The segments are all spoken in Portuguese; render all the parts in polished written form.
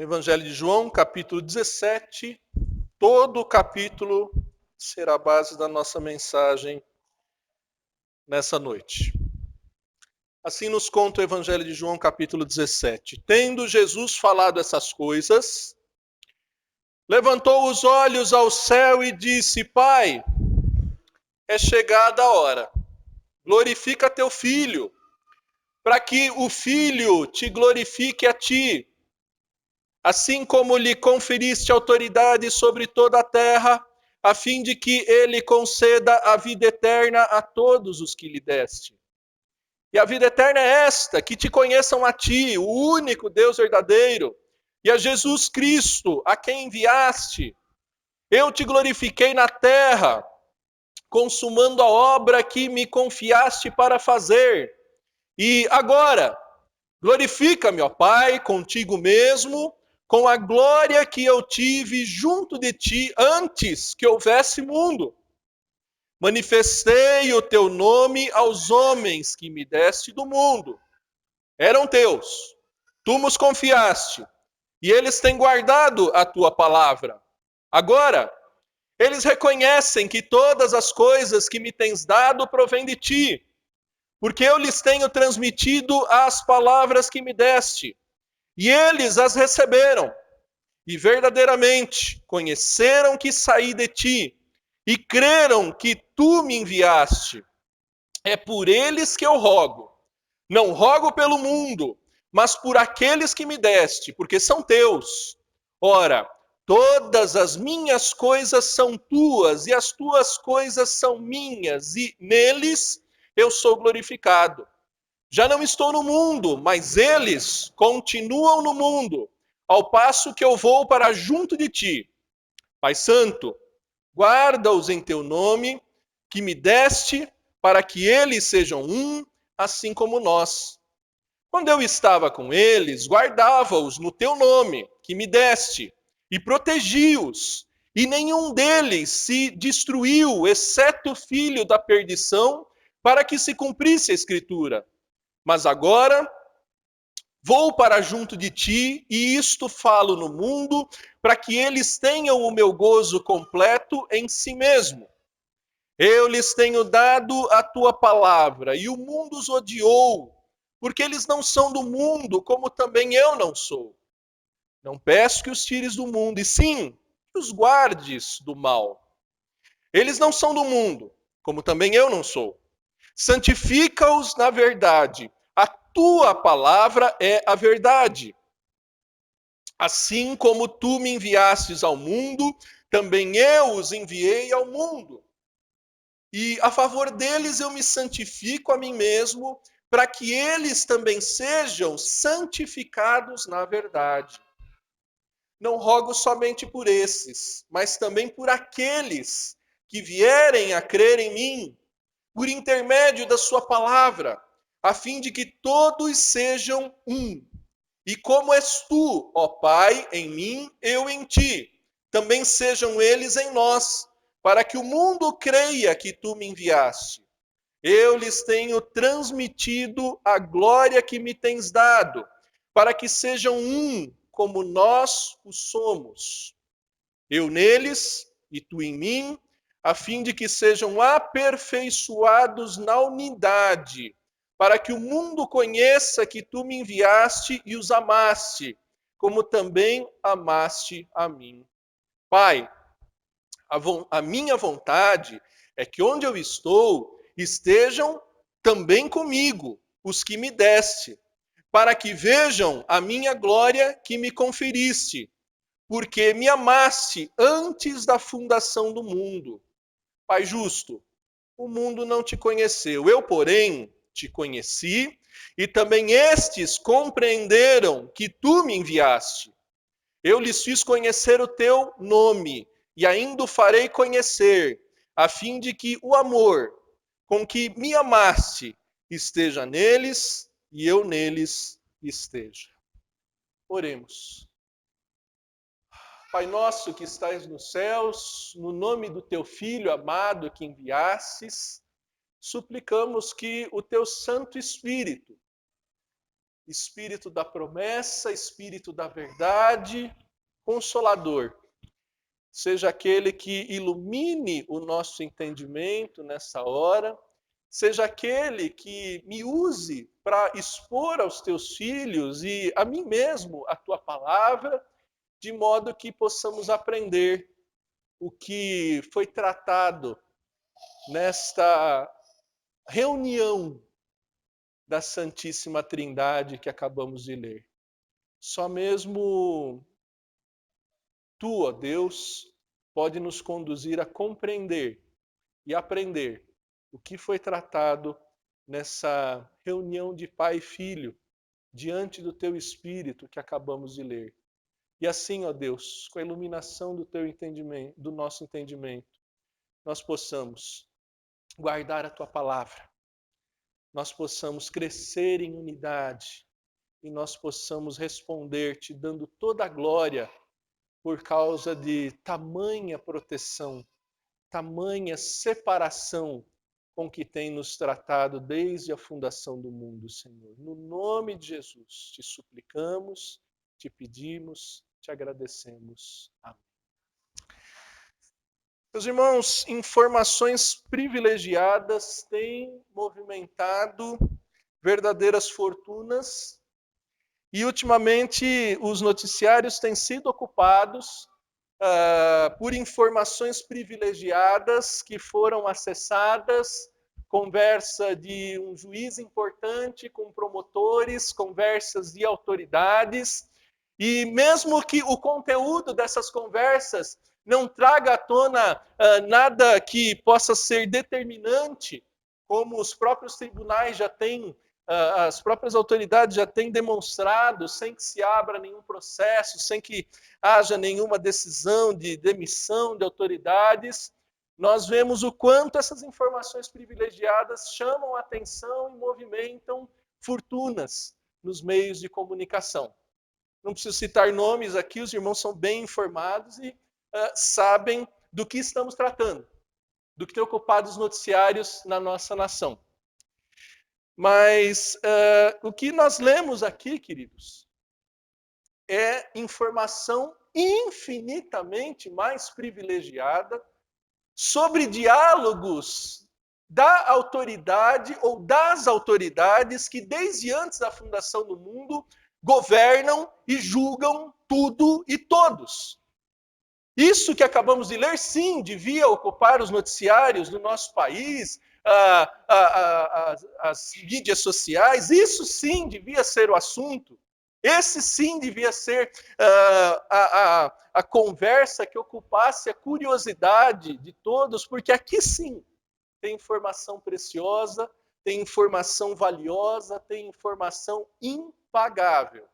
Evangelho de João, capítulo 17. Todo o capítulo será a base da nossa mensagem nessa noite. Assim nos conta o Evangelho de João, capítulo 17. Tendo Jesus falado essas coisas, levantou os olhos ao céu e disse: Pai, é chegada a hora. Glorifica teu Filho, para que o Filho te glorifique a ti. Assim como lhe conferiste autoridade sobre toda a terra, a fim de que ele conceda a vida eterna a todos os que lhe deste. E a vida eterna é esta, que te conheçam a ti, o único Deus verdadeiro, e a Jesus Cristo, a quem enviaste. Eu te glorifiquei na terra, consumando a obra que me confiaste para fazer. E agora, glorifica-me, ó Pai, contigo mesmo, com a glória que eu tive junto de ti antes que houvesse mundo. Manifestei o teu nome aos homens que me deste do mundo. Eram teus, tu nos confiaste, e eles têm guardado a tua palavra. Agora, eles reconhecem que todas as coisas que me tens dado provêm de ti, porque eu lhes tenho transmitido as palavras que me deste, e eles as receberam, e verdadeiramente conheceram que saí de ti, e creram que tu me enviaste. É por eles que eu rogo. Não rogo pelo mundo, mas por aqueles que me deste, porque são teus. Ora, todas as minhas coisas são tuas, e as tuas coisas são minhas, e neles eu sou glorificado. Já não estou no mundo, mas eles continuam no mundo, ao passo que eu vou para junto de ti. Pai Santo, guarda-os em teu nome, que me deste, para que eles sejam um, assim como nós. Quando eu estava com eles, guardava-os no teu nome, que me deste, e protegi-os, e nenhum deles se destruiu, exceto o filho da perdição, para que se cumprisse a Escritura. Mas agora vou para junto de ti, e isto falo no mundo, para que eles tenham o meu gozo completo em si mesmo. Eu lhes tenho dado a tua palavra, e o mundo os odiou, porque eles não são do mundo, como também eu não sou. Não peço que os tires do mundo, e sim, que os guardes do mal. Eles não são do mundo, como também eu não sou. Santifica-os na verdade. A tua palavra é a verdade. Assim como tu me enviastes ao mundo, também eu os enviei ao mundo. E a favor deles eu me santifico a mim mesmo, para que eles também sejam santificados na verdade. Não rogo somente por esses, mas também por aqueles que vierem a crer em mim, por intermédio da sua palavra, a fim de que todos sejam um. E como és tu, ó Pai, em mim, eu em ti, também sejam eles em nós, para que o mundo creia que tu me enviaste. Eu lhes tenho transmitido a glória que me tens dado, para que sejam um, como nós o somos. Eu neles e tu em mim, a fim de que sejam aperfeiçoados na unidade, para que o mundo conheça que tu me enviaste e os amaste, como também amaste a mim. Pai, a minha vontade é que onde eu estou, estejam também comigo os que me deste, para que vejam a minha glória que me conferiste, porque me amaste antes da fundação do mundo. Pai justo, o mundo não te conheceu, eu, porém, te conheci, e também estes compreenderam que tu me enviaste. Eu lhes fiz conhecer o teu nome, e ainda o farei conhecer, a fim de que o amor com que me amaste esteja neles e eu neles esteja. Oremos. Pai nosso que estais nos céus, no nome do teu Filho amado que enviastes, suplicamos que o teu Santo Espírito Espírito da promessa, Espírito da verdade, Consolador. Seja aquele que ilumine o nosso entendimento nessa hora, seja aquele que me use para expor aos teus filhos e a mim mesmo a tua palavra, de modo que possamos aprender o que foi tratado nesta reunião da Santíssima Trindade que acabamos de ler. Só mesmo tu, ó Deus, pode nos conduzir a compreender e aprender o que foi tratado nessa reunião de pai e filho diante do teu Espírito que acabamos de ler. E assim, ó Deus, com a iluminação do teu entendimento, do nosso entendimento, nós possamos guardar a tua palavra, nós possamos crescer em unidade e nós possamos responder te dando toda a glória por causa de tamanha proteção, tamanha separação com que tem nos tratado desde a fundação do mundo, Senhor. No nome de Jesus, te suplicamos, te pedimos, te agradecemos. Amém. Meus irmãos, informações privilegiadas têm movimentado verdadeiras fortunas e, ultimamente, os noticiários têm sido ocupados por informações privilegiadas que foram acessadas, conversa de um juiz importante com promotores, conversas de autoridades, e mesmo que o conteúdo dessas conversas não traga à tona nada que possa ser determinante, como os próprios tribunais já têm, as próprias autoridades já têm demonstrado, sem que se abra nenhum processo, sem que haja nenhuma decisão de demissão de autoridades, nós vemos o quanto essas informações privilegiadas chamam a atenção e movimentam fortunas nos meios de comunicação. Não preciso citar nomes aqui, os irmãos são bem informados e sabem do que estamos tratando, do que tem ocupado os noticiários na nossa nação. Mas o que nós lemos aqui, queridos, é informação infinitamente mais privilegiada sobre diálogos da autoridade ou das autoridades que desde antes da fundação do mundo governam e julgam tudo e todos. Isso que acabamos de ler, sim, devia ocupar os noticiários do nosso país, as mídias sociais, isso sim devia ser o assunto. Esse sim devia ser a conversa que ocupasse a curiosidade de todos, porque aqui sim tem informação preciosa, tem informação valiosa, tem informação impagável.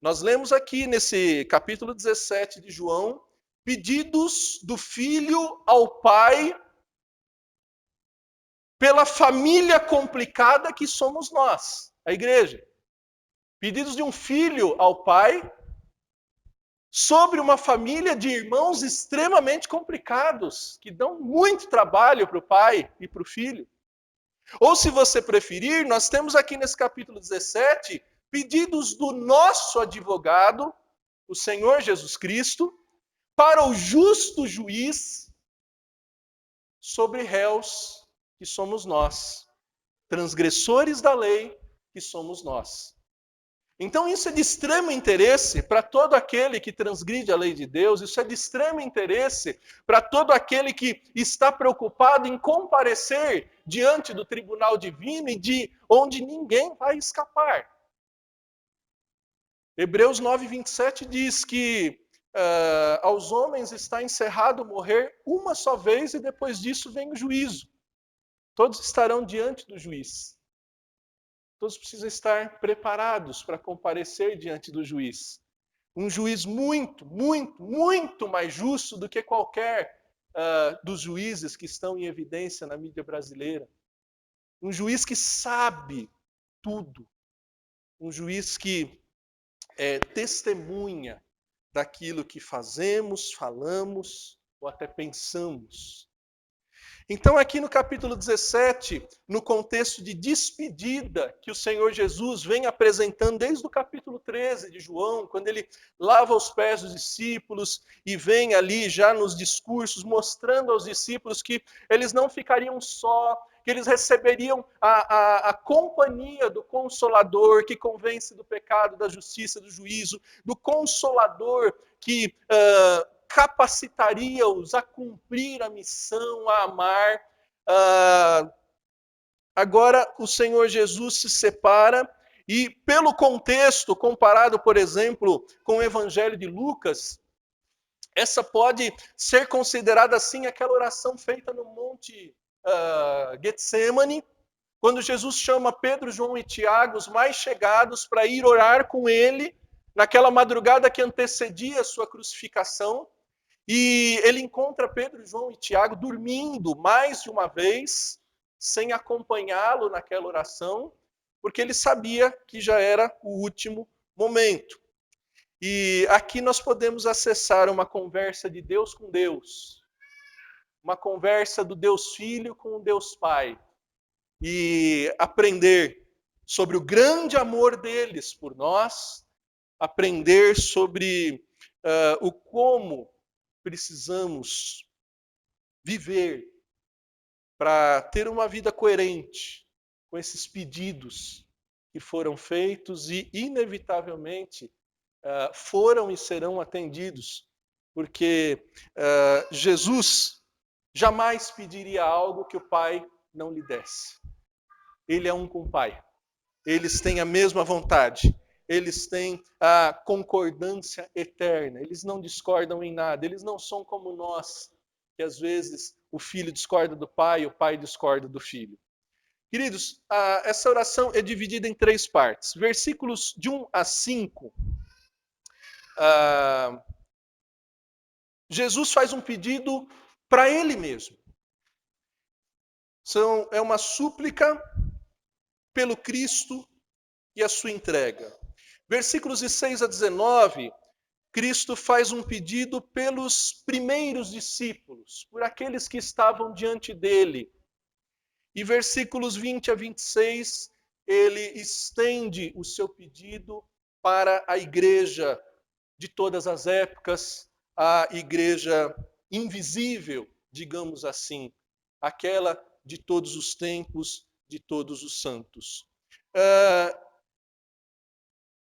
Nós lemos aqui nesse capítulo 17 de João, pedidos do filho ao pai pela família complicada que somos nós, a igreja. Pedidos de um filho ao pai sobre uma família de irmãos extremamente complicados, que dão muito trabalho para o pai e para o filho. Ou, se você preferir, nós temos aqui nesse capítulo 17, pedidos do nosso advogado, o Senhor Jesus Cristo, para o justo juiz sobre réus que somos nós, transgressores da lei que somos nós. Então isso é de extremo interesse para todo aquele que transgride a lei de Deus, isso é de extremo interesse para todo aquele que está preocupado em comparecer diante do tribunal divino e de onde ninguém vai escapar. Hebreus 9:27 diz que aos homens está encerrado morrer uma só vez e depois disso vem o juízo. Todos estarão diante do juiz. Todos precisam estar preparados para comparecer diante do juiz. Um juiz muito, muito, muito mais justo do que qualquer dos juízes que estão em evidência na mídia brasileira. Um juiz que sabe tudo. Um juiz que testemunha daquilo que fazemos, falamos ou até pensamos. Então, aqui no capítulo 17, no contexto de despedida que o Senhor Jesus vem apresentando desde o capítulo 13 de João, quando ele lava os pés dos discípulos e vem ali já nos discursos mostrando aos discípulos que eles não ficariam só, que eles receberiam a companhia do Consolador que convence do pecado, da justiça, do juízo, do Consolador que capacitaria-os a cumprir a missão, a amar. Agora o Senhor Jesus se separa e, pelo contexto, comparado, por exemplo, com o Evangelho de Lucas, essa pode ser considerada assim aquela oração feita no Monte Getsemane, quando Jesus chama Pedro, João e Tiago, os mais chegados, para ir orar com ele, naquela madrugada que antecedia a sua crucificação. E ele encontra Pedro, João e Tiago dormindo mais de uma vez, sem acompanhá-lo naquela oração, porque ele sabia que já era o último momento. E aqui nós podemos acessar uma conversa de Deus com Deus, uma conversa do Deus Filho com o Deus Pai, e aprender sobre o grande amor deles por nós, aprender sobre o como precisamos viver para ter uma vida coerente com esses pedidos que foram feitos e, inevitavelmente, foram e serão atendidos, porque Jesus jamais pediria algo que o Pai não lhe desse. Ele é um com o Pai. Eles têm a mesma vontade. Eles têm a concordância eterna, eles não discordam em nada, eles não são como nós, que às vezes o filho discorda do pai, o pai discorda do filho. Queridos, essa oração é dividida em 3 partes. Versículos de 1 a 5, Jesus faz um pedido para ele mesmo. É uma súplica pelo Cristo e a sua entrega. Versículos de 6 a 19, Cristo faz um pedido pelos primeiros discípulos, por aqueles que estavam diante dele. E versículos 20 a 26, ele estende o seu pedido para a igreja de todas as épocas, a igreja invisível, digamos assim, aquela de todos os tempos, de todos os santos.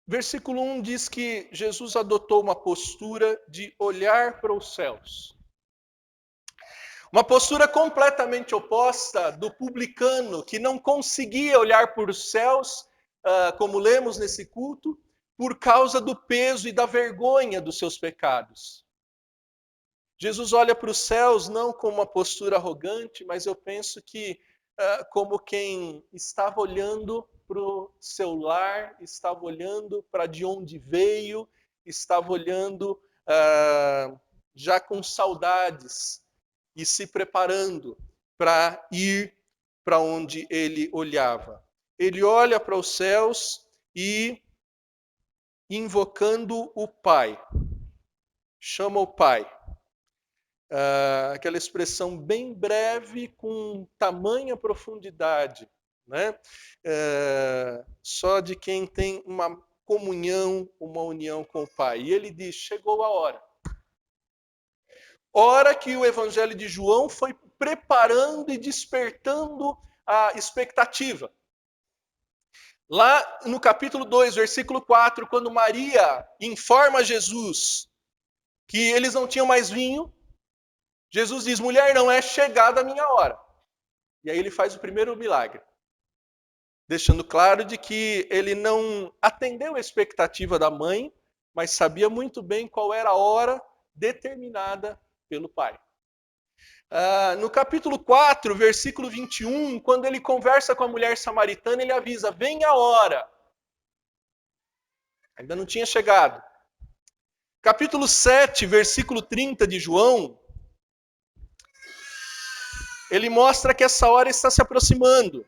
Versículo 1 diz que Jesus adotou uma postura de olhar para os céus. Uma postura completamente oposta do publicano, que não conseguia olhar para os céus, como lemos nesse culto, por causa do peso e da vergonha dos seus pecados. Jesus olha para os céus não com uma postura arrogante, mas eu penso que como quem estava olhando para o seu lar, estava olhando para de onde veio, estava olhando já com saudades e se preparando para ir para onde ele olhava. Ele olha para os céus e, invocando o Pai, chama o Pai. Aquela expressão bem breve, com tamanha profundidade, né? Só de quem tem uma comunhão, uma união com o Pai. E ele diz, chegou a hora. Hora que o Evangelho de João foi preparando e despertando a expectativa. Lá no capítulo 2, versículo 4, quando Maria informa Jesus que eles não tinham mais vinho, Jesus diz, mulher, não é chegada a minha hora. E aí ele faz o primeiro milagre, deixando claro de que ele não atendeu a expectativa da mãe, mas sabia muito bem qual era a hora determinada pelo Pai. No capítulo 4, versículo 21, quando ele conversa com a mulher samaritana, ele avisa, vem a hora. Ainda não tinha chegado. Capítulo 7, versículo 30 de João, ele mostra que essa hora está se aproximando.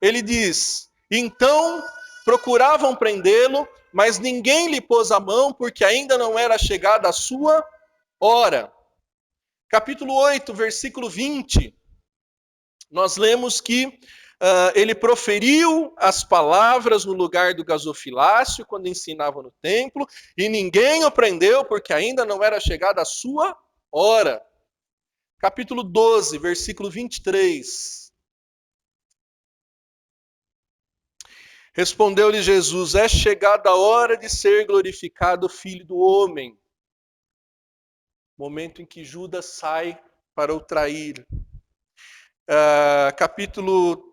Ele diz, então procuravam prendê-lo, mas ninguém lhe pôs a mão, porque ainda não era chegada a sua hora. Capítulo 8, versículo 20. nós lemos que ele proferiu as palavras no lugar do gasofilácio, quando ensinava no templo, e ninguém o prendeu, porque ainda não era chegada a sua hora. Capítulo 12, versículo 23. Respondeu-lhe Jesus: é chegada a hora de ser glorificado o Filho do Homem. Momento em que Judas sai para o trair. Capítulo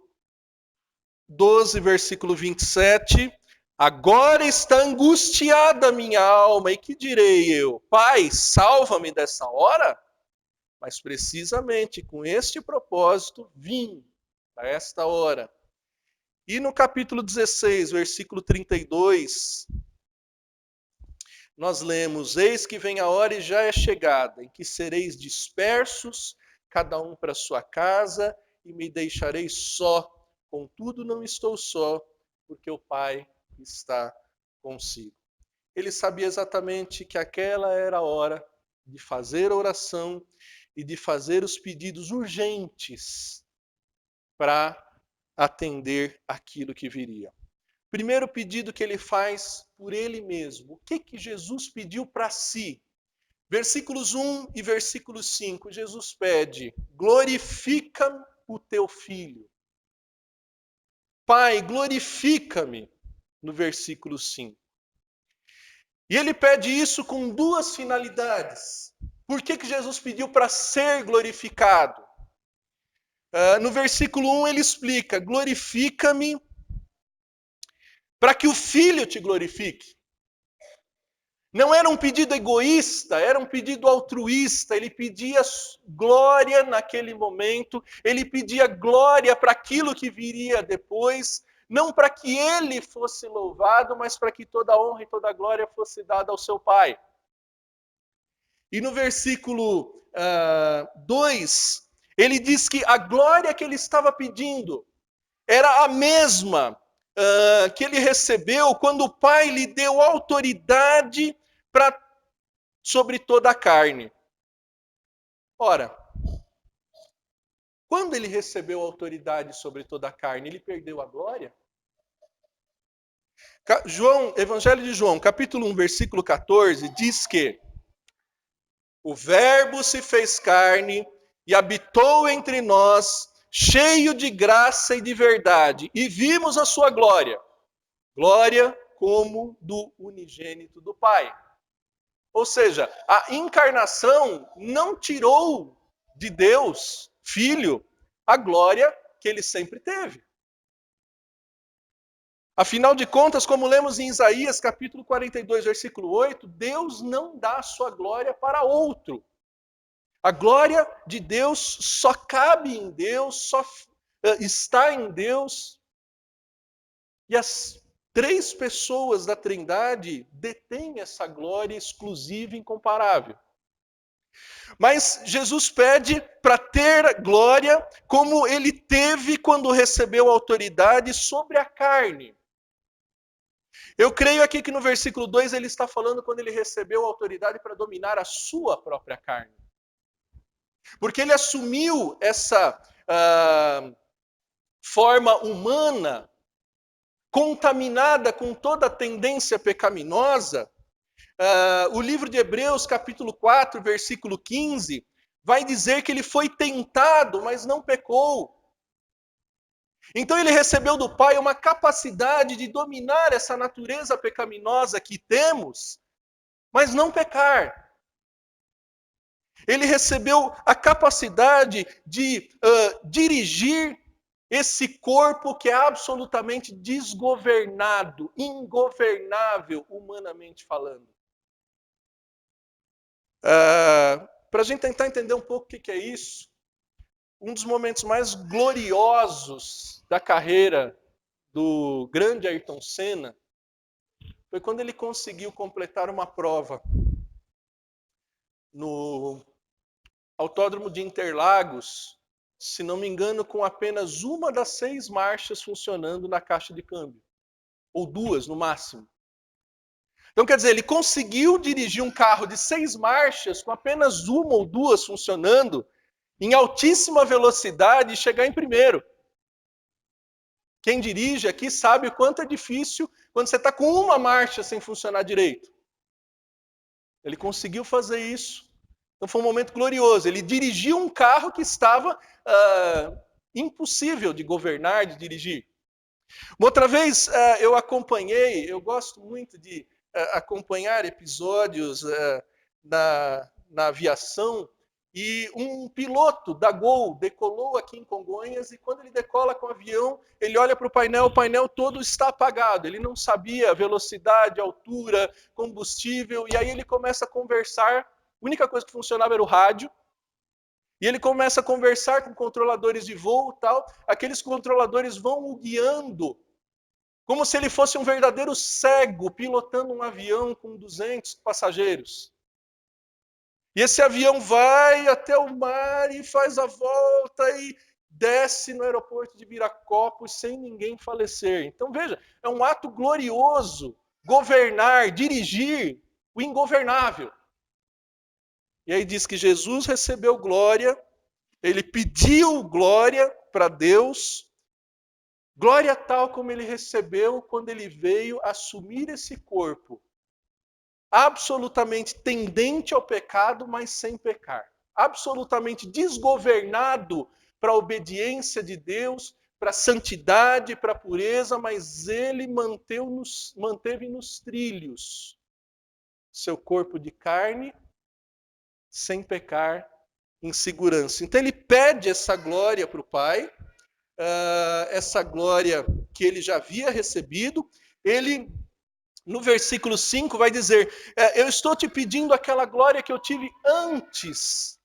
12, versículo 27. Agora está angustiada a minha alma, e que direi eu? Pai, salva-me dessa hora? Mas precisamente com este propósito vim a esta hora. E no capítulo 16, versículo 32, nós lemos: eis que vem a hora e já é chegada, em que sereis dispersos, cada um para sua casa, e me deixareis só. Contudo, não estou só, porque o Pai está consigo. Ele sabia exatamente que aquela era a hora de fazer a oração e de fazer os pedidos urgentes para atender aquilo que viria. Primeiro pedido que ele faz por ele mesmo. O que Jesus pediu para si? Versículos 1 e versículo 5, Jesus pede: glorifica o teu filho. Pai, glorifica-me, no versículo 5. E ele pede isso com duas finalidades. Por que Jesus pediu para ser glorificado? No versículo 1 ele explica: glorifica-me para que o Filho te glorifique. Não era um pedido egoísta, era um pedido altruísta. Ele pedia glória naquele momento, ele pedia glória para aquilo que viria depois, não para que ele fosse louvado, mas para que toda a honra e toda a glória fosse dada ao seu Pai. E no versículo 2, ele diz que a glória que ele estava pedindo era a mesma que ele recebeu quando o Pai lhe deu autoridade sobre toda a carne. Ora, quando ele recebeu autoridade sobre toda a carne, ele perdeu a glória? Evangelho de João, capítulo 1, versículo 14, diz que o Verbo se fez carne e habitou entre nós, cheio de graça e de verdade, e vimos a sua glória, glória como do unigênito do Pai. Ou seja, a encarnação não tirou de Deus, Filho, a glória que ele sempre teve. Afinal de contas, como lemos em Isaías capítulo 42, versículo 8, Deus não dá a sua glória para outro. A glória de Deus só cabe em Deus, só está em Deus. E as três pessoas da Trindade detêm essa glória exclusiva e incomparável. Mas Jesus pede para ter glória como ele teve quando recebeu autoridade sobre a carne. Eu creio aqui que no versículo 2 ele está falando quando ele recebeu autoridade para dominar a sua própria carne. Porque ele assumiu essa forma humana, contaminada com toda a tendência pecaminosa. O livro de Hebreus, capítulo 4, versículo 15, vai dizer que ele foi tentado, mas não pecou. Então ele recebeu do Pai uma capacidade de dominar essa natureza pecaminosa que temos, mas não pecar. Ele recebeu a capacidade de dirigir esse corpo que é absolutamente desgovernado, ingovernável, humanamente falando. Para a gente tentar entender um pouco o que é isso, um dos momentos mais gloriosos da carreira do grande Ayrton Senna foi quando ele conseguiu completar uma prova no Autódromo de Interlagos, se não me engano, com apenas uma das 6 marchas funcionando na caixa de câmbio, ou 2 no máximo. Então, quer dizer, ele conseguiu dirigir um carro de 6 marchas com apenas uma ou 2 funcionando, em altíssima velocidade e chegar em primeiro. Quem dirige aqui sabe o quanto é difícil quando você está com uma marcha sem funcionar direito. Ele conseguiu fazer isso. Então foi um momento glorioso. Ele dirigiu um carro que estava impossível de governar, de dirigir. Uma outra vez eu acompanhei, eu gosto muito de acompanhar episódios na aviação, e um piloto da Gol decolou aqui em Congonhas, e quando ele decola com o avião, ele olha para o painel todo está apagado, ele não sabia a velocidade, a altura, combustível, e aí ele começa a conversar, a única coisa que funcionava era o rádio, e ele começa a conversar com controladores de voo e tal, aqueles controladores vão o guiando, como se ele fosse um verdadeiro cego, pilotando um avião com 200 passageiros. E esse avião vai até o mar e faz a volta e desce no aeroporto de Viracopos sem ninguém falecer. Então veja, é um ato glorioso governar, dirigir o ingovernável. E aí diz que Jesus recebeu glória, ele pediu glória para Deus, glória tal como ele recebeu quando ele veio assumir esse corpo, absolutamente tendente ao pecado, mas sem pecar. Absolutamente desgovernado para a obediência de Deus, para a santidade, para a pureza, mas ele manteve nos trilhos seu corpo de carne, sem pecar, em segurança. Então ele pede essa glória para o Pai, essa glória que ele já havia recebido. Ele, no versículo 5, vai dizer, eu estou te pedindo aquela glória que eu tive antes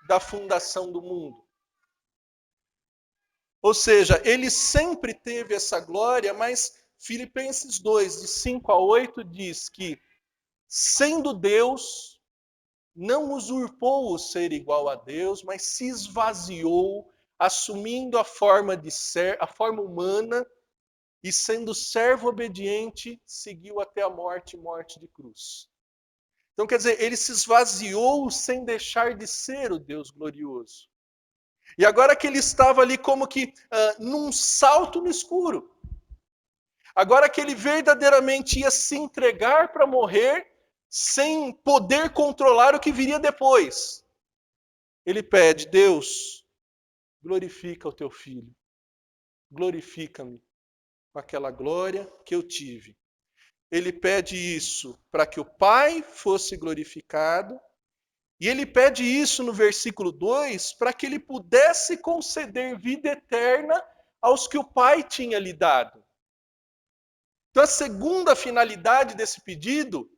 da fundação do mundo. Ou seja, ele sempre teve essa glória, mas Filipenses 2, de 5 a 8, diz que, sendo Deus, não usurpou o ser igual a Deus, mas se esvaziou, assumindo a forma humana, e sendo servo obediente, seguiu até a morte de cruz. Então, quer dizer, ele se esvaziou sem deixar de ser o Deus glorioso. E agora que ele estava ali como que num salto no escuro, agora que ele verdadeiramente ia se entregar para morrer, sem poder controlar o que viria depois, ele pede, Deus, glorifica o teu filho, glorifica-me com aquela glória que eu tive. Ele pede isso para que o Pai fosse glorificado, e ele pede isso no versículo 2, para que ele pudesse conceder vida eterna aos que o Pai tinha lhe dado. Então a segunda finalidade desse pedido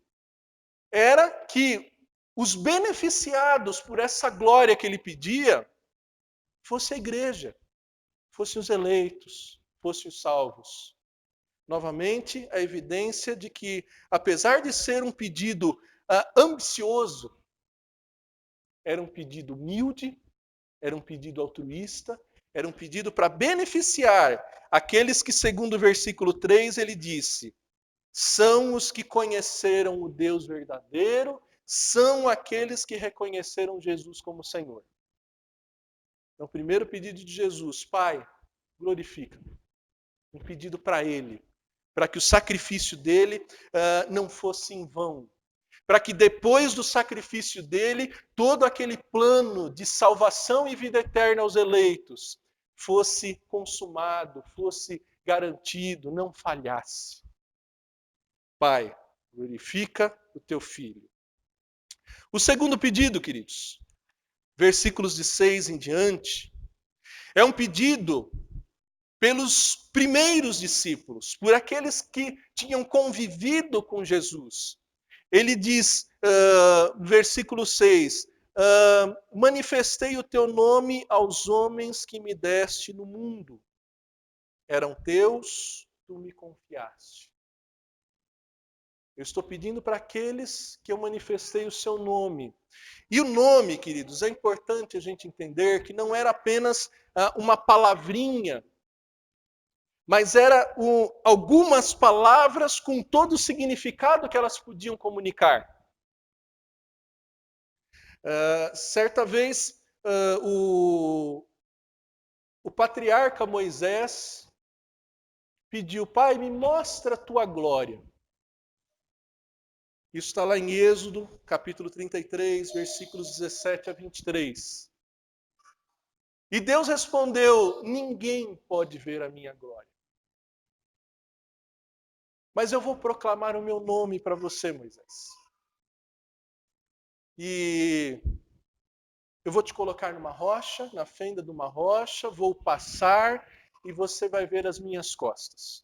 era que os beneficiados por essa glória que ele pedia fosse a igreja, fossem os eleitos, fossem os salvos. Novamente, a evidência de que, apesar de ser um pedido ambicioso, era um pedido humilde, era um pedido altruísta, era um pedido para beneficiar aqueles que, segundo o versículo 3, ele disse, são os que conheceram o Deus verdadeiro, são aqueles que reconheceram Jesus como Senhor. Então, o primeiro pedido de Jesus, Pai, glorifica-me. Um pedido para Ele, para que o sacrifício dele não fosse em vão. Para que depois do sacrifício dele, todo aquele plano de salvação e vida eterna aos eleitos fosse consumado, fosse garantido, não falhasse. Pai, glorifica o teu Filho. O segundo pedido, queridos, versículos de 6 em diante, é um pedido pelos primeiros discípulos, por aqueles que tinham convivido com Jesus. Ele diz, versículo 6, manifestei o teu nome aos homens que me deste no mundo. Eram teus, tu me confiaste. Eu estou pedindo para aqueles que eu manifestei o seu nome. E o nome, queridos, é importante a gente entender que não era apenas uma palavrinha, mas era algumas palavras com todo o significado que elas podiam comunicar. Certa vez, o patriarca Moisés pediu: Pai, me mostra a tua glória. Isso está lá em Êxodo, capítulo 33, versículos 17 a 23. E Deus respondeu: ninguém pode ver a minha glória. Mas eu vou proclamar o meu nome para você, Moisés. E eu vou te colocar numa rocha, na fenda de uma rocha, vou passar e você vai ver as minhas costas.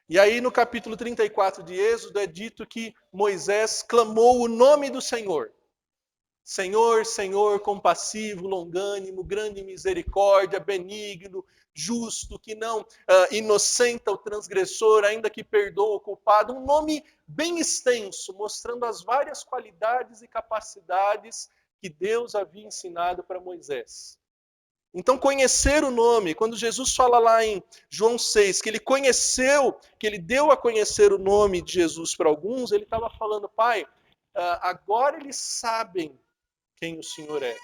E aí no capítulo 34 de Êxodo é dito que Moisés clamou o nome do Senhor. Senhor, Senhor, compassivo, longânimo, grande em misericórdia, benigno, justo, que não inocenta o transgressor, ainda que perdoa o culpado. Um nome bem extenso, mostrando as várias qualidades e capacidades que Deus havia ensinado para Moisés. Então, conhecer o nome, quando Jesus fala lá em João 6, que ele conheceu, que ele deu a conhecer o nome de Jesus para alguns, ele estava falando: Pai, agora eles sabem quem o Senhor é.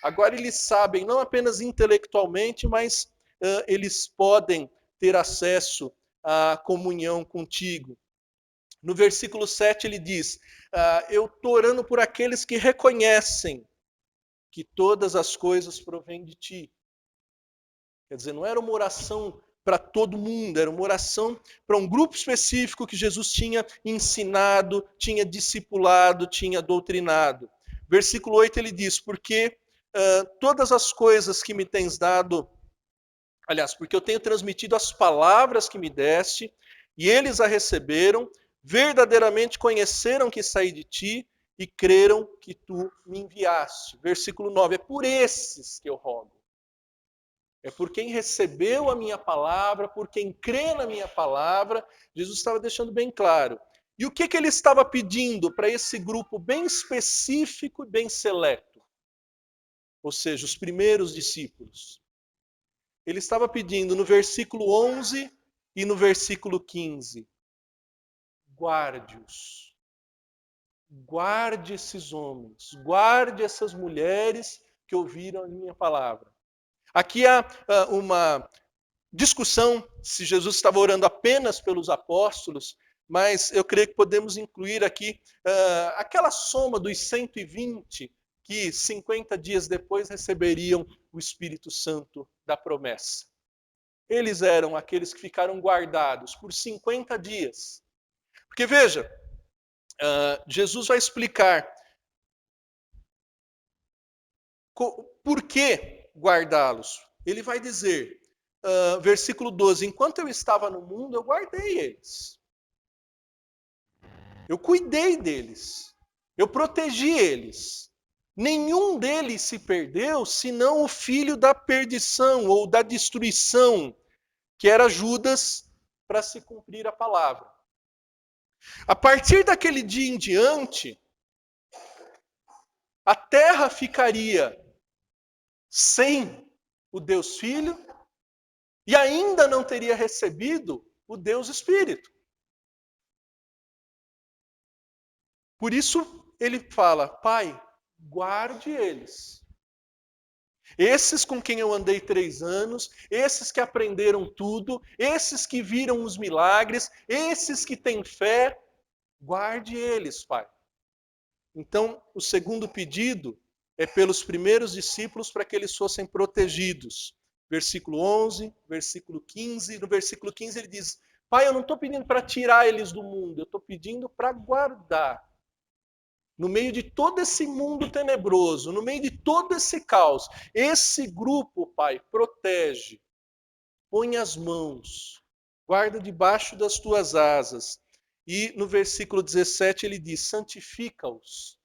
Agora eles sabem, não apenas intelectualmente, mas eles podem ter acesso à comunhão contigo. No versículo 7 ele diz: eu estou orando por aqueles que reconhecem que todas as coisas provêm de ti. Quer dizer, não era uma oração para todo mundo, era uma oração para um grupo específico que Jesus tinha ensinado, tinha discipulado, tinha doutrinado. Versículo 8 ele diz: porque todas as coisas que me tens dado, aliás, porque eu tenho transmitido as palavras que me deste, e eles a receberam, verdadeiramente conheceram que saí de ti, e creram que tu me enviaste. Versículo 9, é por esses que eu rogo. É por quem recebeu a minha palavra, por quem crê na minha palavra. Jesus estava deixando bem claro. E o que ele estava pedindo para esse grupo bem específico e bem seleto? Ou seja, os primeiros discípulos. Ele estava pedindo no versículo 11 e no versículo 15. Guarde-os. Guarde esses homens. Guarde essas mulheres que ouviram a minha palavra. Aqui há uma discussão se Jesus estava orando apenas pelos apóstolos, mas eu creio que podemos incluir aqui aquela soma dos 120 que 50 dias depois receberiam o Espírito Santo da promessa. Eles eram aqueles que ficaram guardados por 50 dias. Porque veja, Jesus vai explicar por que guardá-los. Ele vai dizer, versículo 12, enquanto eu estava no mundo, eu guardei eles. Eu cuidei deles. Eu protegi eles. Nenhum deles se perdeu, senão o filho da perdição ou da destruição, que era Judas, para se cumprir a palavra. A partir daquele dia em diante, a terra ficaria sem o Deus Filho e ainda não teria recebido o Deus Espírito. Por isso ele fala: Pai, guarde eles. Esses com quem eu andei 3 anos, esses que aprenderam tudo, esses que viram os milagres, esses que têm fé, guarde eles, Pai. Então, o segundo pedido é pelos primeiros discípulos para que eles fossem protegidos. Versículo 11, versículo 15. No versículo 15 ele diz: Pai, eu não estou pedindo para tirar eles do mundo, eu estou pedindo para guardar. No meio de todo esse mundo tenebroso, no meio de todo esse caos, esse grupo, Pai, protege, põe as mãos, guarda debaixo das tuas asas. E no versículo 17 ele diz: santifica-os.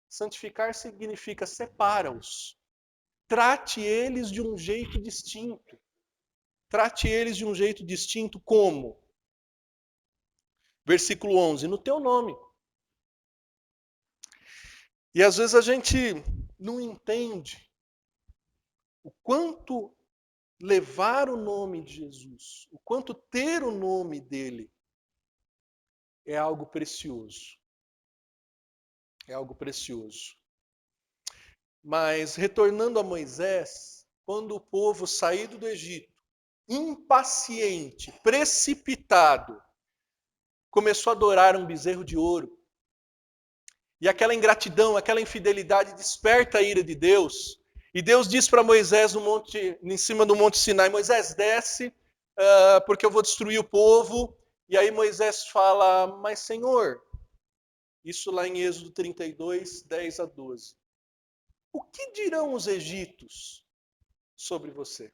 Santificar significa separa-os. Trate eles de um jeito distinto. Trate eles de um jeito distinto como? Versículo 11, no teu nome. E às vezes a gente não entende o quanto levar o nome de Jesus, o quanto ter o nome dele é algo precioso. É algo precioso. Mas retornando a Moisés, quando o povo saído do Egito, impaciente, precipitado, começou a adorar um bezerro de ouro, e aquela ingratidão, aquela infidelidade desperta a ira de Deus. E Deus diz para Moisés no monte, em cima do monte Sinai: Moisés, desce, porque eu vou destruir o povo. E aí Moisés fala: mas Senhor, isso lá em Êxodo 32, 10 a 12. O que dirão os egípcios sobre você?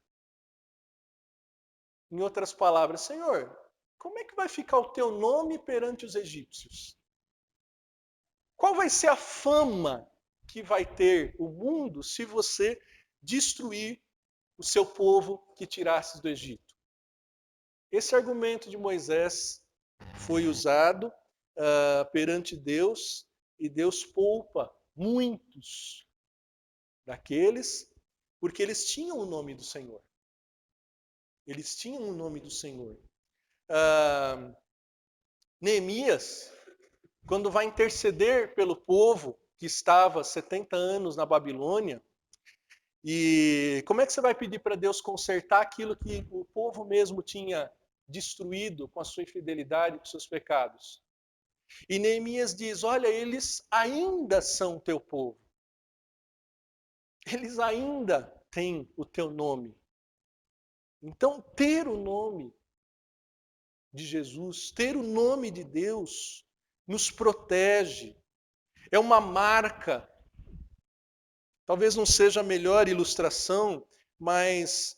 Em outras palavras, Senhor, como é que vai ficar o teu nome perante os egípcios? Qual vai ser a fama que vai ter o mundo se você destruir o seu povo que tirasses do Egito? Esse argumento de Moisés foi usado perante Deus, e Deus poupa muitos daqueles, porque eles tinham o nome do Senhor. Eles tinham o nome do Senhor. Neemias, quando vai interceder pelo povo que estava 70 anos na Babilônia, e como é que você vai pedir para Deus consertar aquilo que o povo mesmo tinha destruído com a sua infidelidade, com seus pecados? E Neemias diz: olha, eles ainda são teu povo. Eles ainda têm o teu nome. Então, ter o nome de Jesus, ter o nome de Deus, nos protege. É uma marca. Talvez não seja a melhor ilustração, mas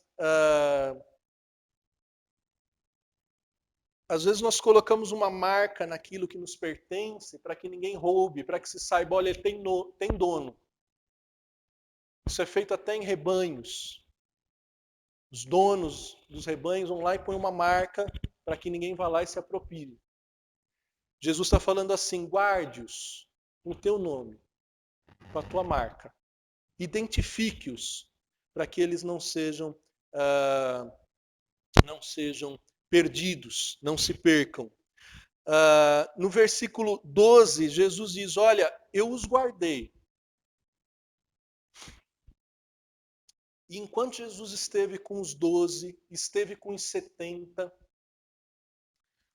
às vezes nós colocamos uma marca naquilo que nos pertence para que ninguém roube, para que se saiba, olha, ele tem dono. Isso é feito até em rebanhos. Os donos dos rebanhos vão lá e põem uma marca para que ninguém vá lá e se aproprie. Jesus está falando assim: guarde-os com o teu nome, com a tua marca. Identifique-os para que eles não sejam perdidos, não se percam. No versículo 12, Jesus diz: olha, eu os guardei. E enquanto Jesus esteve com os 12, esteve com os 70,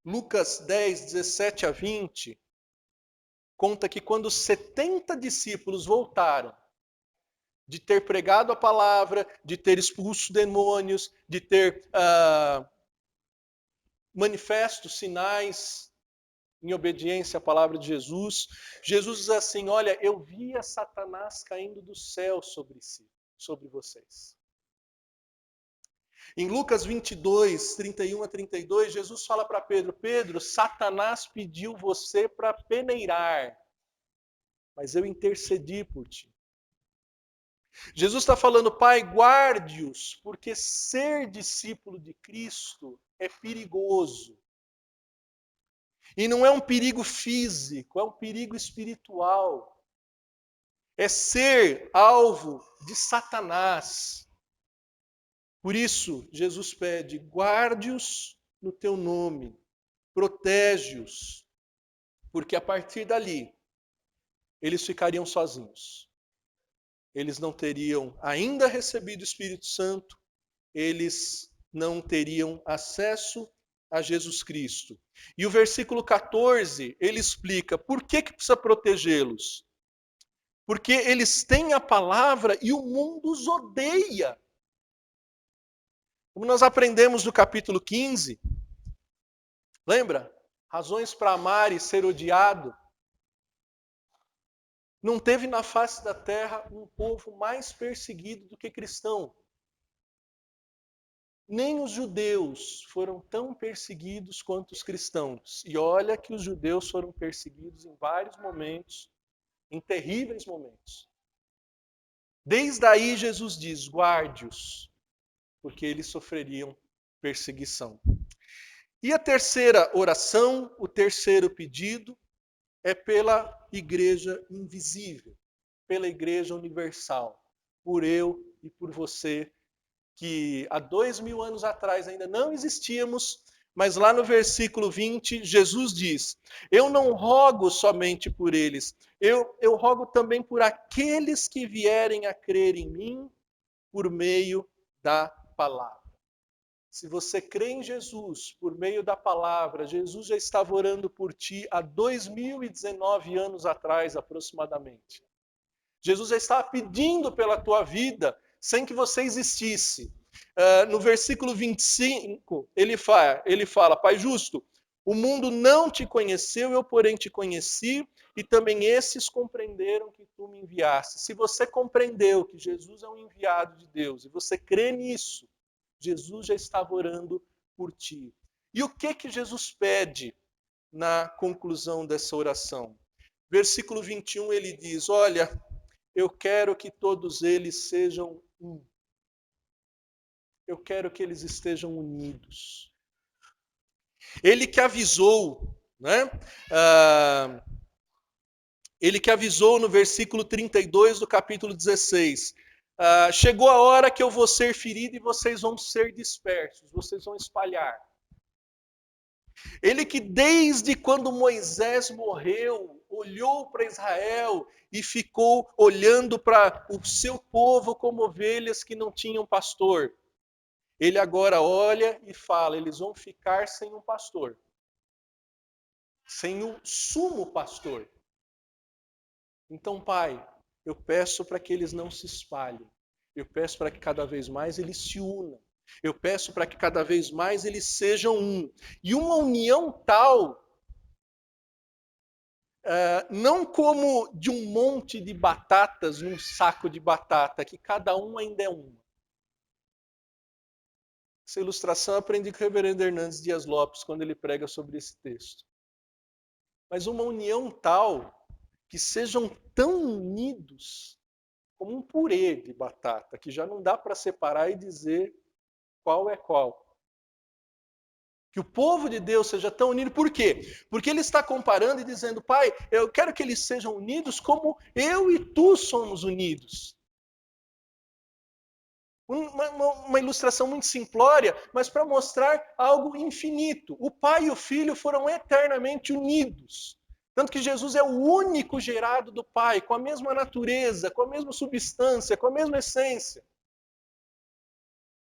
Lucas 10, 17 a 20, conta que quando os 70 discípulos voltaram, de ter pregado a palavra, de ter expulso demônios, de ter manifestos, sinais, em obediência à palavra de Jesus, Jesus diz assim: olha, eu via Satanás caindo do céu sobre vocês. Em Lucas 22, 31 a 32, Jesus fala para Pedro: Pedro, Satanás pediu você para peneirar, mas eu intercedi por ti. Jesus está falando: Pai, guarde-os, porque ser discípulo de Cristo é perigoso. E não é um perigo físico, é um perigo espiritual. É ser alvo de Satanás. Por isso, Jesus pede: guarde-os no teu nome, protege-os, porque a partir dali, eles ficariam sozinhos. Eles não teriam ainda recebido o Espírito Santo, eles não teriam acesso a Jesus Cristo. E o versículo 14, ele explica por que precisa protegê-los. Porque eles têm a palavra e o mundo os odeia. Como nós aprendemos no capítulo 15, lembra? Razões para amar e ser odiado. Não teve na face da terra um povo mais perseguido do que cristão. Nem os judeus foram tão perseguidos quanto os cristãos. E olha que os judeus foram perseguidos em vários momentos, em terríveis momentos. Desde aí Jesus diz: guarde-os, porque eles sofreriam perseguição. E a terceira oração, o terceiro pedido, é pela igreja invisível, pela igreja universal, por eu e por você, que há 2000 anos atrás ainda não existíamos, Mas lá no versículo 20, Jesus diz: eu não rogo somente por eles, eu rogo também por aqueles que vierem a crer em mim por meio da palavra. Se você crê em Jesus por meio da palavra, Jesus já estava orando por ti há 2019 anos atrás, aproximadamente. Jesus já estava pedindo pela tua vida sem que você existisse. No versículo 25, ele fala, Pai justo, o mundo não te conheceu, eu porém te conheci, e também esses compreenderam que tu me enviaste. Se você compreendeu que Jesus é um enviado de Deus, e você crê nisso, Jesus já estava orando por ti. E o que Jesus pede na conclusão dessa oração? Versículo 21, ele diz, olha, eu quero que todos eles sejam um. Eu quero que eles estejam unidos. Ele que avisou, né? Ele que avisou no versículo 32 do capítulo 16. Chegou a hora que eu vou ser ferido e vocês vão ser dispersos, vocês vão espalhar. Ele que desde quando Moisés morreu, olhou para Israel e ficou olhando para o seu povo como ovelhas que não tinham pastor. Ele agora olha e fala, eles vão ficar sem um pastor. Sem um sumo pastor. Então, Pai, eu peço para que eles não se espalhem. Eu peço para que cada vez mais eles se unam. Eu peço para que cada vez mais eles sejam um. E uma união tal, não como de um monte de batatas num saco de batata, que cada um ainda é uma. Essa ilustração eu aprendi com o reverendo Hernandes Dias Lopes, quando ele prega sobre esse texto. Mas uma união tal, que sejam tão unidos como um purê de batata, que já não dá para separar e dizer qual é qual. Que o povo de Deus seja tão unido, por quê? Porque ele está comparando e dizendo, Pai, eu quero que eles sejam unidos como eu e tu somos unidos. Uma ilustração muito simplória, mas para mostrar algo infinito. O Pai e o Filho foram eternamente unidos. Tanto que Jesus é o único gerado do Pai, com a mesma natureza, com a mesma substância, com a mesma essência.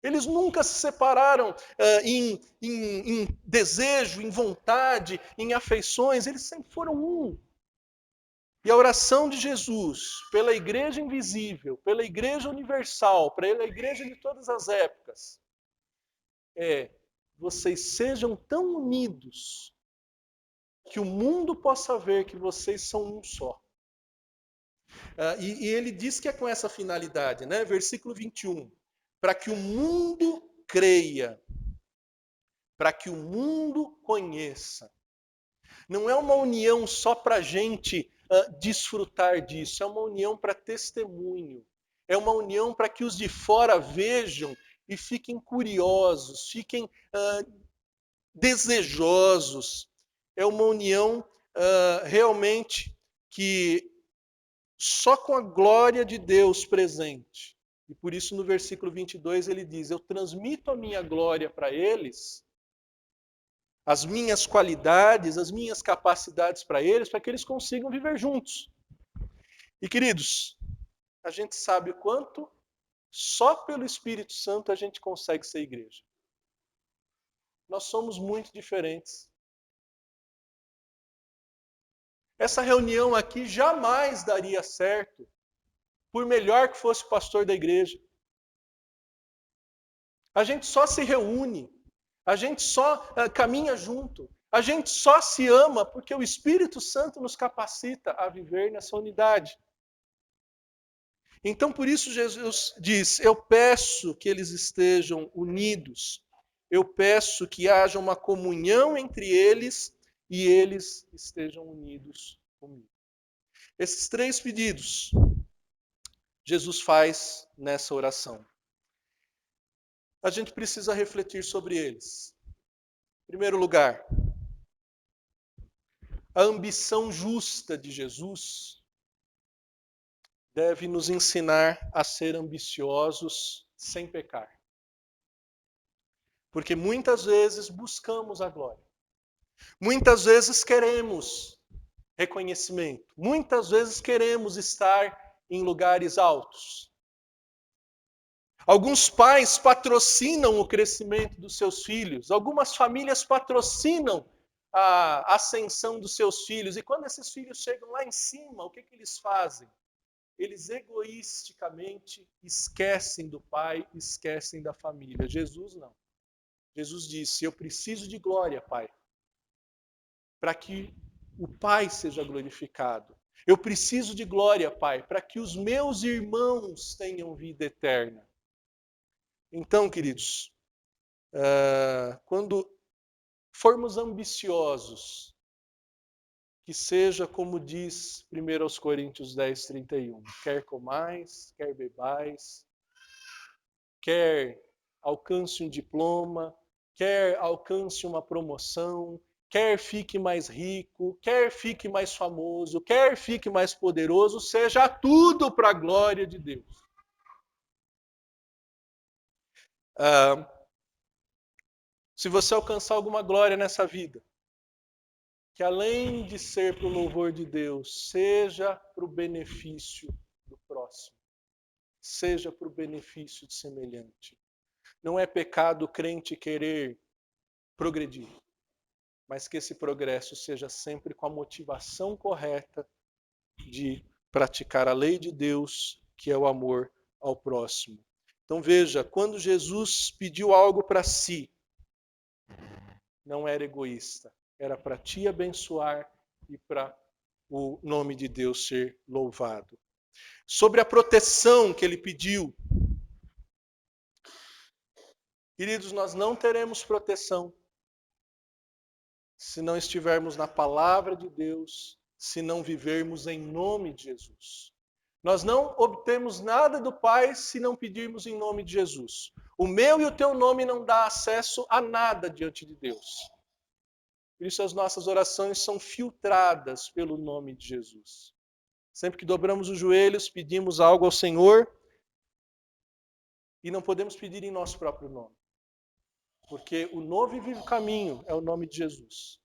Eles nunca se separaram em desejo, em vontade, em afeições, eles sempre foram um. E a oração de Jesus pela igreja invisível, pela igreja universal, pela igreja de todas as épocas, é: vocês sejam tão unidos que o mundo possa ver que vocês são um só. E ele diz que é com essa finalidade, né? Versículo 21. Para que o mundo creia, para que o mundo conheça. Não é uma união só para a gente desfrutar disso, é uma união para testemunho. É uma união para que os de fora vejam e fiquem curiosos, fiquem desejosos. É uma união realmente que só com a glória de Deus presente. E por isso no versículo 22 ele diz, eu transmito a minha glória para eles, as minhas qualidades, as minhas capacidades para eles, para que eles consigam viver juntos. E queridos, a gente sabe o quanto só pelo Espírito Santo a gente consegue ser igreja. Nós somos muito diferentes. Essa reunião aqui jamais daria certo, por melhor que fosse o pastor da igreja. A gente só se reúne, a gente só caminha junto, a gente só se ama porque o Espírito Santo nos capacita a viver nessa unidade. Então, por isso, Jesus diz: eu peço que eles estejam unidos, eu peço que haja uma comunhão entre eles e eles estejam unidos comigo. Esses três pedidos Jesus faz nessa oração. A gente precisa refletir sobre eles. Em primeiro lugar, a ambição justa de Jesus deve nos ensinar a ser ambiciosos sem pecar. Porque muitas vezes buscamos a glória. Muitas vezes queremos reconhecimento. Muitas vezes queremos estar em lugares altos. Alguns pais patrocinam o crescimento dos seus filhos. Algumas famílias patrocinam a ascensão dos seus filhos. E quando esses filhos chegam lá em cima, o que eles fazem? Eles egoisticamente esquecem do pai, esquecem da família. Jesus não. Jesus disse: eu preciso de glória, Pai, para que o Pai seja glorificado. Eu preciso de glória, Pai, para que os meus irmãos tenham vida eterna. Então, queridos, quando formos ambiciosos, que seja como diz 1 Coríntios 10, 31. Quer comais, quer bebais, quer alcance um diploma, quer alcance uma promoção, quer fique mais rico, quer fique mais famoso, quer fique mais poderoso, seja tudo para a glória de Deus. Se você alcançar alguma glória nessa vida, que além de ser para o louvor de Deus, seja para o benefício do próximo, seja para o benefício de semelhante. Não é pecado o crente querer progredir, mas que esse progresso seja sempre com a motivação correta de praticar a lei de Deus, que é o amor ao próximo. Então veja, quando Jesus pediu algo para si, não era egoísta, era para te abençoar e para o nome de Deus ser louvado. Sobre a proteção que ele pediu, queridos, nós não teremos proteção se não estivermos na palavra de Deus, se não vivermos em nome de Jesus. Nós não obtemos nada do Pai se não pedirmos em nome de Jesus. O meu e o teu nome não dá acesso a nada diante de Deus. Por isso as nossas orações são filtradas pelo nome de Jesus. Sempre que dobramos os joelhos, pedimos algo ao Senhor e não podemos pedir em nosso próprio nome. Porque o novo e vivo caminho é o nome de Jesus.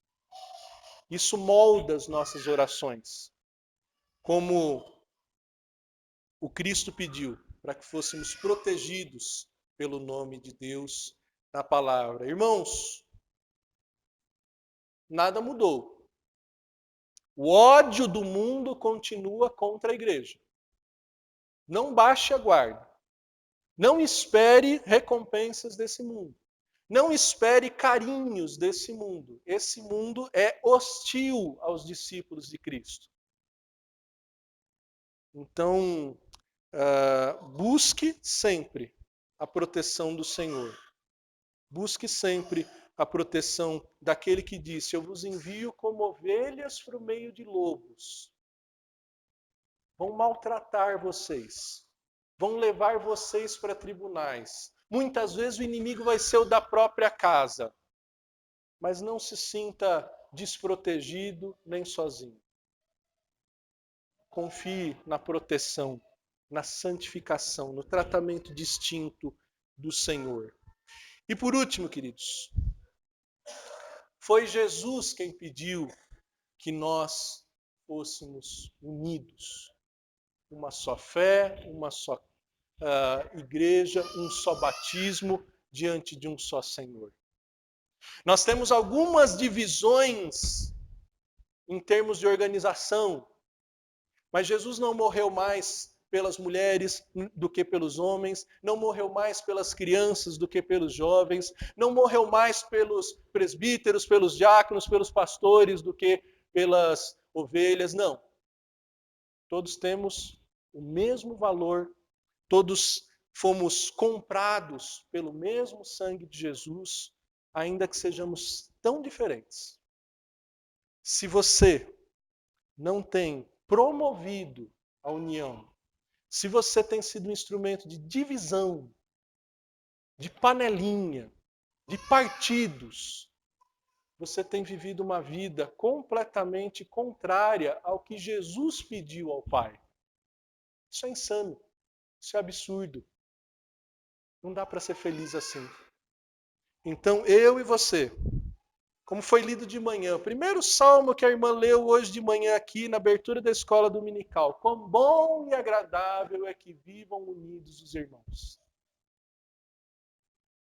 Isso molda as nossas orações, como o Cristo pediu, para que fôssemos protegidos pelo nome de Deus na palavra. Irmãos, nada mudou. O ódio do mundo continua contra a igreja. Não baixe a guarda. Não espere recompensas desse mundo. Não espere carinhos desse mundo. Esse mundo é hostil aos discípulos de Cristo. Então, busque sempre a proteção do Senhor. Busque sempre a proteção daquele que disse: eu vos envio como ovelhas para o meio de lobos. Vão maltratar vocês. Vão levar vocês para tribunais. Muitas vezes o inimigo vai ser o da própria casa. Mas não se sinta desprotegido nem sozinho. Confie na proteção, na santificação, no tratamento distinto do Senhor. E por último, queridos, foi Jesus quem pediu que nós fôssemos unidos. Uma só fé, uma só igreja, um só batismo diante de um só Senhor. Nós temos algumas divisões em termos de organização, mas Jesus não morreu mais pelas mulheres do que pelos homens, não morreu mais pelas crianças do que pelos jovens, não morreu mais pelos presbíteros, pelos diáconos, pelos pastores do que pelas ovelhas, não. Todos temos o mesmo valor, todos fomos comprados pelo mesmo sangue de Jesus, ainda que sejamos tão diferentes. Se você não tem promovido a união, se você tem sido um instrumento de divisão, de panelinha, de partidos, você tem vivido uma vida completamente contrária ao que Jesus pediu ao Pai. Isso é insano, isso é absurdo. Não dá para ser feliz assim. Então, eu e você, como foi lido de manhã, o primeiro salmo que a irmã leu hoje de manhã aqui na abertura da escola dominical. Quão bom e agradável é que vivam unidos os irmãos.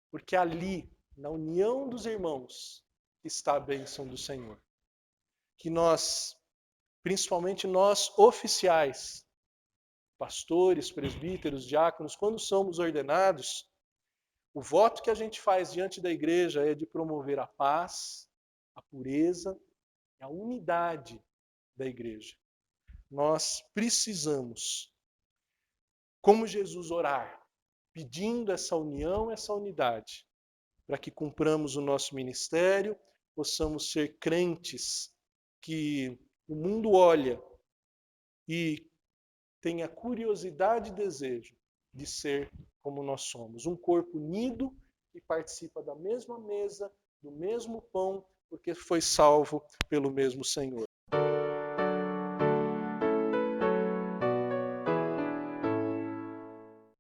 Porque ali, na união dos irmãos, está a bênção do Senhor. Que nós, principalmente nós oficiais, pastores, presbíteros, diáconos, quando somos ordenados, o voto que a gente faz diante da igreja é de promover a paz, a pureza e a unidade da igreja. Nós precisamos, como Jesus, orar, pedindo essa união, essa unidade, para que cumpramos o nosso ministério, possamos ser crentes que o mundo olha e tenha curiosidade e desejo de ser como nós somos. Um corpo unido que participa da mesma mesa, do mesmo pão, porque foi salvo pelo mesmo Senhor.